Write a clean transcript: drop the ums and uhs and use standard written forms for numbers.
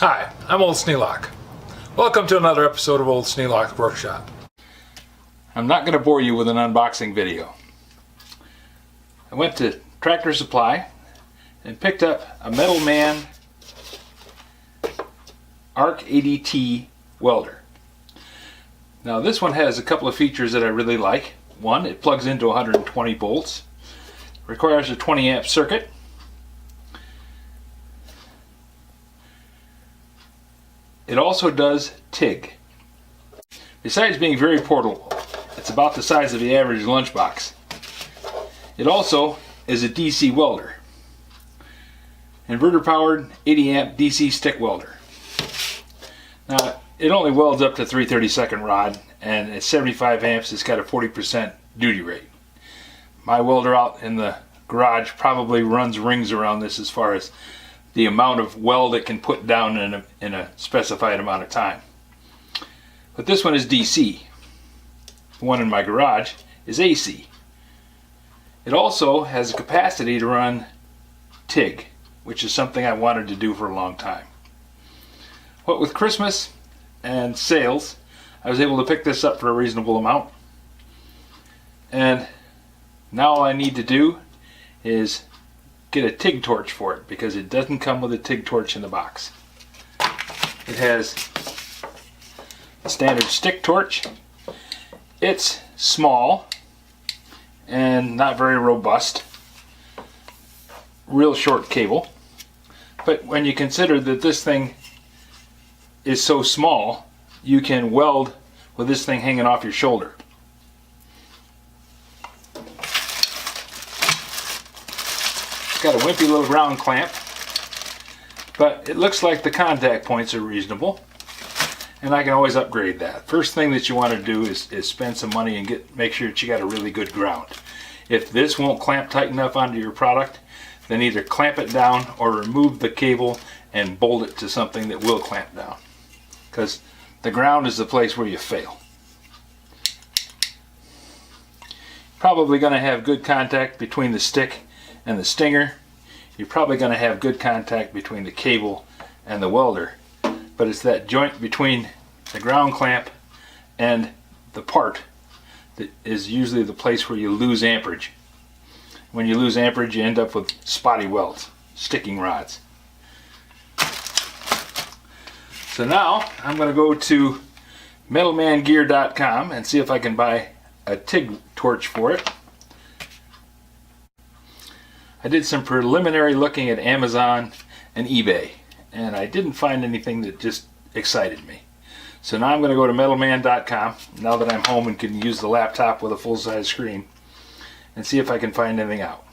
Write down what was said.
Hi, I'm Old Sneelock. Welcome to another episode of Old Sneelock's Workshop. I'm not going to bore you with an unboxing video. I went to Tractor Supply and picked up a Metal Man Arc 80T welder. Now this one has a couple of features that I really like. One, it plugs into 120 volts, requires a 20 amp circuit. It also does TIG. Besides being very portable, it's about the size of the average lunchbox. It also is a DC welder. Inverter powered 80 amp DC stick welder. Now it only welds up to 3/32 rod, and at 75 amps it's got a 40% duty rate. My welder out in the garage probably runs rings around this as far as the amount of weld it can put down in a specified amount of time. But this one is DC. The one in my garage is AC. It also has a capacity to run TIG, which is something I wanted to do for a long time. What with Christmas and sales, I was able to pick this up for a reasonable amount. And now all I need to do is get a TIG torch for it, because it doesn't come with a TIG torch in the box. It has a standard stick torch. It's small and not very robust. Real short cable. But when you consider that this thing is so small, you can weld with this thing hanging off your shoulder. It's got a wimpy little ground clamp, but it looks like the contact points are reasonable, and I can always upgrade that. First thing that you want to do is spend some money and make sure that you got a really good ground. If this won't clamp tight enough onto your product, then either clamp it down or remove the cable and bolt it to something that will clamp down, because the ground is the place where you fail. Probably going to have good contact between the stick and the stinger. You're probably going to have good contact between the cable and the welder, but it's that joint between the ground clamp and the part that is usually the place where you lose amperage. When you lose amperage, you end up with spotty welds, sticking rods. So now I'm going to go to metalmangear.com and see if I can buy a TIG torch for it. I did some preliminary looking at Amazon and eBay, and I didn't find anything that just excited me. So now I'm going to go to metalman.com, now that I'm home and can use the laptop with a full-size screen, and see if I can find anything out.